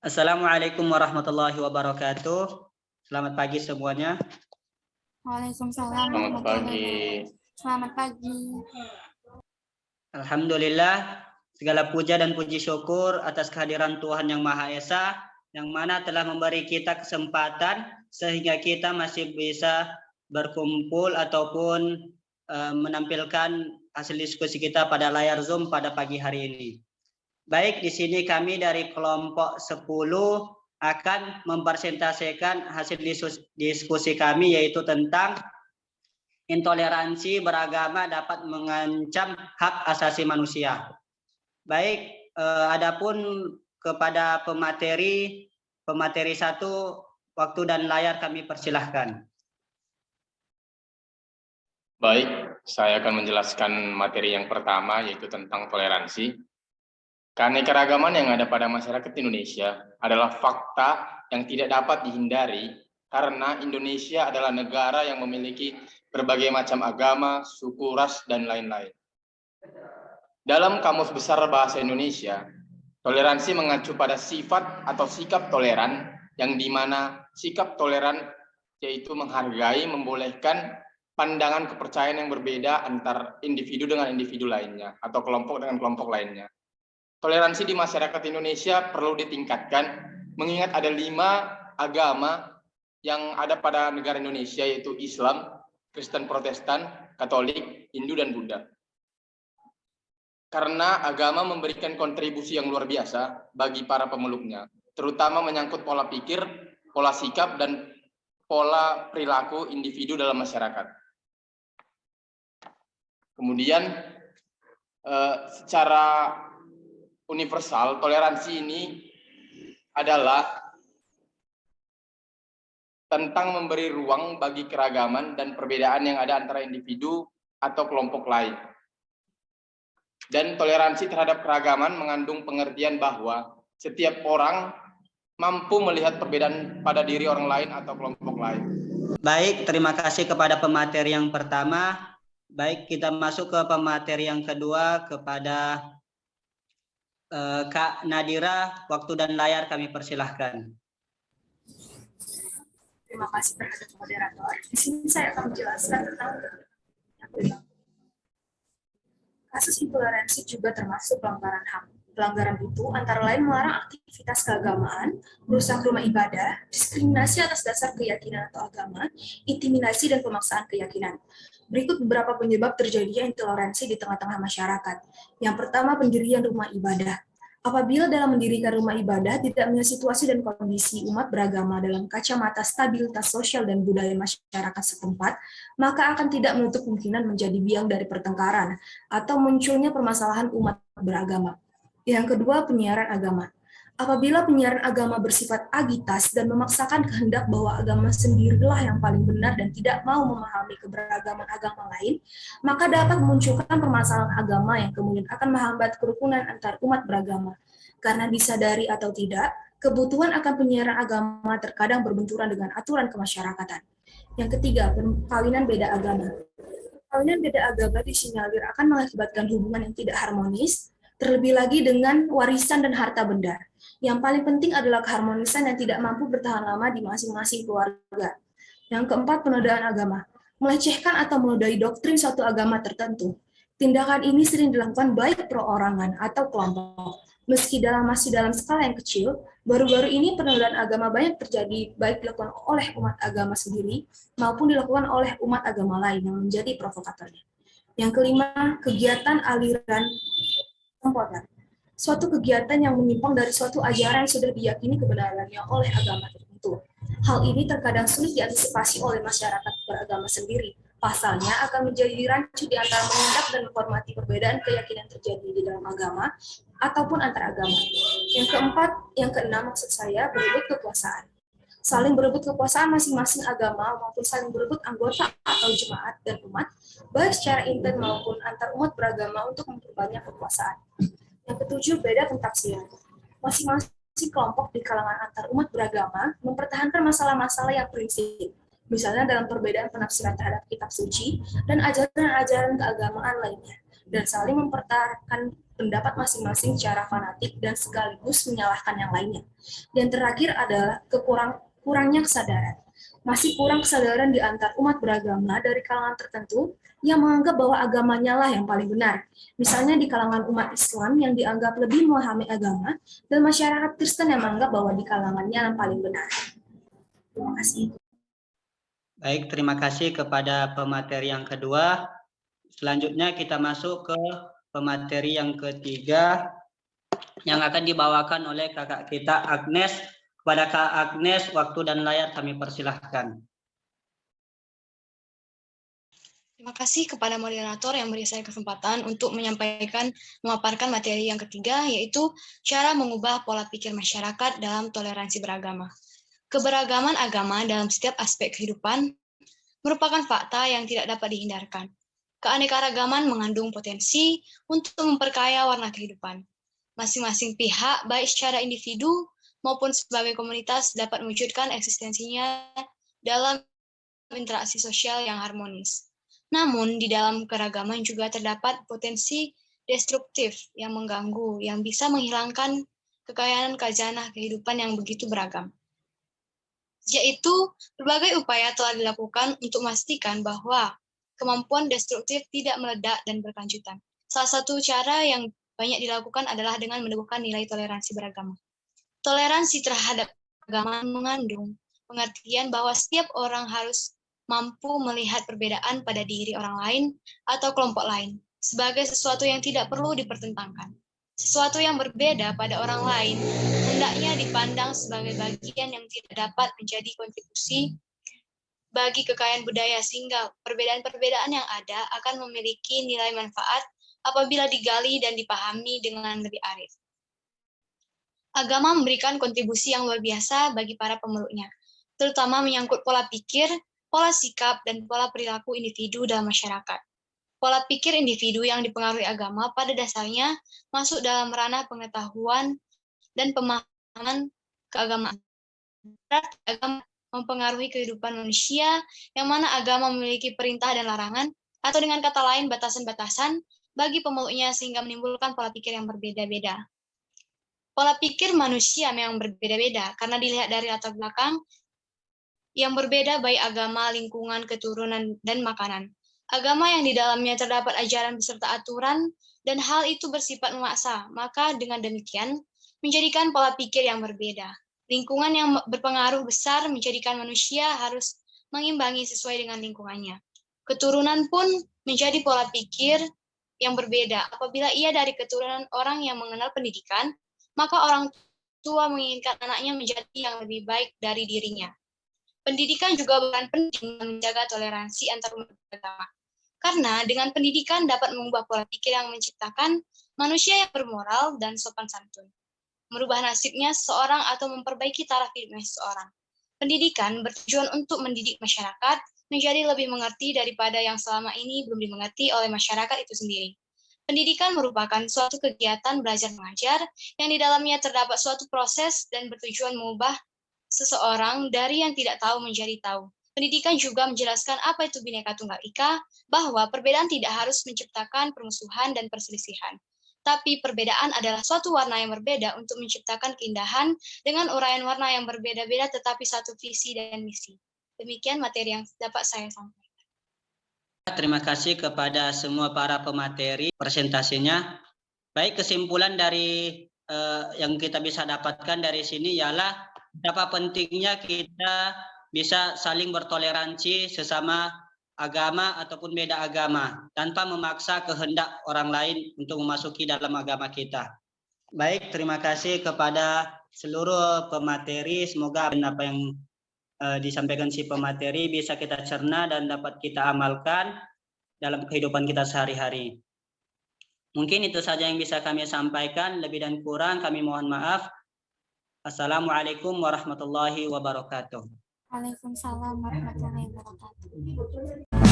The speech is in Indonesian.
Assalamualaikum warahmatullahi wabarakatuh. Selamat pagi semuanya. Waalaikumsalam. Selamat pagi. Selamat pagi. Alhamdulillah, segala puja dan puji syukur atas kehadiran Tuhan Yang Maha Esa, yang mana telah memberi kita kesempatan sehingga kita masih bisa berkumpul ataupun menampilkan hasil diskusi kita pada layar Zoom pada pagi hari ini. Baik, di sini kami dari kelompok 10 akan mempresentasikan hasil diskusi kami, yaitu tentang intoleransi beragama dapat mengancam hak asasi manusia. Baik, adapun kepada pemateri 1, waktu dan layar kami persilahkan. Baik, saya akan menjelaskan materi yang pertama, yaitu tentang toleransi. Keanekaragaman yang ada pada masyarakat Indonesia adalah fakta yang tidak dapat dihindari karena Indonesia adalah negara yang memiliki berbagai macam agama, suku, ras, dan lain-lain. Dalam Kamus Besar Bahasa Indonesia, toleransi mengacu pada sifat atau sikap toleran, yang dimana sikap toleran yaitu menghargai, membolehkan pandangan kepercayaan yang berbeda antar individu dengan individu lainnya atau kelompok dengan kelompok lainnya. Toleransi di masyarakat Indonesia perlu ditingkatkan, mengingat ada 5 agama yang ada pada negara Indonesia, yaitu Islam, Kristen Protestan, Katolik, Hindu, dan Buddha. Karena agama memberikan kontribusi yang luar biasa bagi para pemeluknya, terutama menyangkut pola pikir, pola sikap, dan pola perilaku individu dalam masyarakat. Kemudian, secara universal, toleransi ini adalah tentang memberi ruang bagi keragaman dan perbedaan yang ada antara individu atau kelompok lain. Dan toleransi terhadap keragaman mengandung pengertian bahwa setiap orang mampu melihat perbedaan pada diri orang lain atau kelompok lain. Baik, terima kasih kepada pemateri yang pertama. Baik, kita masuk ke pemateri yang kedua kepada Kak Nadira. Waktu dan layar kami persilahkan. Terima kasih terhadap moderator. Di sini saya akan menjelaskan tentang kasus intoleransi juga termasuk pelanggaran HAM. Pelanggaran itu antara lain melarang aktivitas keagamaan, merusak rumah ibadah, diskriminasi atas dasar keyakinan atau agama, intimidasi dan pemaksaan keyakinan. Berikut beberapa penyebab terjadinya intoleransi di tengah-tengah masyarakat. Yang pertama, pendirian rumah ibadah. Apabila dalam mendirikan rumah ibadah tidak melihat situasi dan kondisi umat beragama dalam kacamata stabilitas sosial dan budaya masyarakat setempat, maka akan tidak menutup kemungkinan menjadi biang dari pertengkaran atau munculnya permasalahan umat beragama. Yang kedua, penyiaran agama. Apabila penyiaran agama bersifat agitas dan memaksakan kehendak bahwa agama sendirilah yang paling benar dan tidak mau memahami keberagaman agama lain, maka dapat memunculkan permasalahan agama yang kemudian akan menghambat kerukunan antar umat beragama. Karena disadari atau tidak, kebutuhan akan penyiaran agama terkadang berbenturan dengan aturan kemasyarakatan. Yang ketiga, perkawinan beda agama. Perkawinan beda agama disinyalir akan mengakibatkan hubungan yang tidak harmonis, terlebih lagi dengan warisan dan harta benda. Yang paling penting adalah keharmonisan yang tidak mampu bertahan lama di masing-masing keluarga. Yang keempat, penodaan agama. Melecehkan atau menodai doktrin suatu agama tertentu. Tindakan ini sering dilakukan baik perorangan atau kelompok. Meski masih dalam skala yang kecil, baru-baru ini penodaan agama banyak terjadi baik dilakukan oleh umat agama sendiri maupun dilakukan oleh umat agama lain yang menjadi provokatornya. Yang kelima, kegiatan aliran komponen. Suatu kegiatan yang menyimpang dari suatu ajaran yang sudah diyakini kebenarannya oleh agama tertentu. Hal ini terkadang sulit diantisipasi oleh masyarakat beragama sendiri. Pasalnya akan menjadi rancu di antara mengindak dan menghormati perbedaan keyakinan terjadi di dalam agama ataupun antar agama. Yang keempat, yang keenam maksud saya, berebut kekuasaan. Saling berebut kekuasaan masing-masing agama maupun saling berebut anggota atau jemaat dan umat, baik secara intern maupun antar umat beragama untuk memperbanyak kekuasaan. Yang ketujuh, beda pentafsiran. Masing-masing kelompok di kalangan antar umat beragama mempertahankan masalah-masalah yang prinsip, misalnya dalam perbedaan penafsiran terhadap kitab suci dan ajaran-ajaran keagamaan lainnya, dan saling mempertahankan pendapat masing-masing secara fanatik dan sekaligus menyalahkan yang lainnya. Dan terakhir adalah kurangnya kesadaran. Masih kurang kesadaran di antar umat beragama dari kalangan tertentu yang menganggap bahwa agamanya lah yang paling benar. Misalnya di kalangan umat Islam yang dianggap lebih memahami agama, dan masyarakat Kristen yang menganggap bahwa di kalangannya yang paling benar. Terima kasih. Baik, terima kasih kepada pemateri yang kedua. Selanjutnya kita masuk ke pemateri yang ketiga yang akan dibawakan oleh kakak kita Agnes. Kepada Kak Agnes, waktu dan layar kami persilahkan. Terima kasih kepada moderator yang beri saya kesempatan untuk memaparkan materi yang ketiga, yaitu cara mengubah pola pikir masyarakat dalam toleransi beragama. Keberagaman agama dalam setiap aspek kehidupan merupakan fakta yang tidak dapat dihindarkan. Keanekaragaman mengandung potensi untuk memperkaya warna kehidupan. Masing-masing pihak, baik secara individu maupun sebagai komunitas, dapat mewujudkan eksistensinya dalam interaksi sosial yang harmonis. Namun, di dalam keragaman juga terdapat potensi destruktif yang mengganggu, yang bisa menghilangkan kekayaan khazanah kehidupan yang begitu beragam. Sejak itu, berbagai upaya telah dilakukan untuk memastikan bahwa kemampuan destruktif tidak meledak dan berkelanjutan. Salah satu cara yang banyak dilakukan adalah dengan meneguhkan nilai toleransi beragama. Toleransi terhadap agama mengandung pengertian bahwa setiap orang harus mampu melihat perbedaan pada diri orang lain atau kelompok lain sebagai sesuatu yang tidak perlu dipertentangkan. Sesuatu yang berbeda pada orang lain hendaknya dipandang sebagai bagian yang tidak dapat menjadi kontribusi bagi kekayaan budaya, sehingga perbedaan-perbedaan yang ada akan memiliki nilai manfaat apabila digali dan dipahami dengan lebih arif. Agama memberikan kontribusi yang luar biasa bagi para pemeluknya, terutama menyangkut pola pikir, pola sikap, dan pola perilaku individu dalam masyarakat. Pola pikir individu yang dipengaruhi agama pada dasarnya masuk dalam ranah pengetahuan dan pemahaman keagamaan. Agama mempengaruhi kehidupan manusia, yang mana agama memiliki perintah dan larangan, atau dengan kata lain batasan-batasan bagi pemeluknya, sehingga menimbulkan pola pikir yang berbeda-beda. Pola pikir manusia memang berbeda-beda karena dilihat dari latar belakang yang berbeda, baik agama, lingkungan, keturunan, dan makanan. Agama yang di dalamnya terdapat ajaran beserta aturan, dan hal itu bersifat memaksa, maka dengan demikian menjadikan pola pikir yang berbeda. Lingkungan yang berpengaruh besar menjadikan manusia harus mengimbangi sesuai dengan lingkungannya. Keturunan pun menjadi pola pikir yang berbeda. Apabila ia dari keturunan orang yang mengenal pendidikan, maka orang tua menginginkan anaknya menjadi yang lebih baik dari dirinya. Pendidikan juga berperan penting menjaga toleransi antar umat beragama. Karena dengan pendidikan dapat mengubah pola pikir yang menciptakan manusia yang bermoral dan sopan santun, merubah nasibnya seseorang atau memperbaiki taraf hidupnya seseorang. Pendidikan bertujuan untuk mendidik masyarakat menjadi lebih mengerti daripada yang selama ini belum dimengerti oleh masyarakat itu sendiri. Pendidikan merupakan suatu kegiatan belajar mengajar yang di dalamnya terdapat suatu proses dan bertujuan mengubah seseorang dari yang tidak tahu menjadi tahu. Pendidikan juga menjelaskan apa itu Bhinneka Tunggal Ika, bahwa perbedaan tidak harus menciptakan permusuhan dan perselisihan. Tapi perbedaan adalah suatu warna yang berbeda untuk menciptakan keindahan dengan uraian warna yang berbeda-beda tetapi satu visi dan misi. Demikian materi yang dapat saya sampaikan. Terima kasih kepada semua para pemateri presentasinya. Baik, kesimpulan dari yang kita bisa dapatkan dari sini ialah betapa pentingnya kita bisa saling bertoleransi sesama agama ataupun beda agama tanpa memaksa kehendak orang lain untuk memasuki dalam agama kita. Baik, terima kasih kepada seluruh pemateri. Semoga apa yang disampaikan si pemateri bisa kita cerna dan dapat kita amalkan dalam kehidupan kita sehari-hari. Mungkin itu saja yang bisa kami sampaikan. Lebih dan kurang kami mohon maaf. Assalamualaikum warahmatullahi wabarakatuh. Waalaikumsalam warahmatullahi wabarakatuh.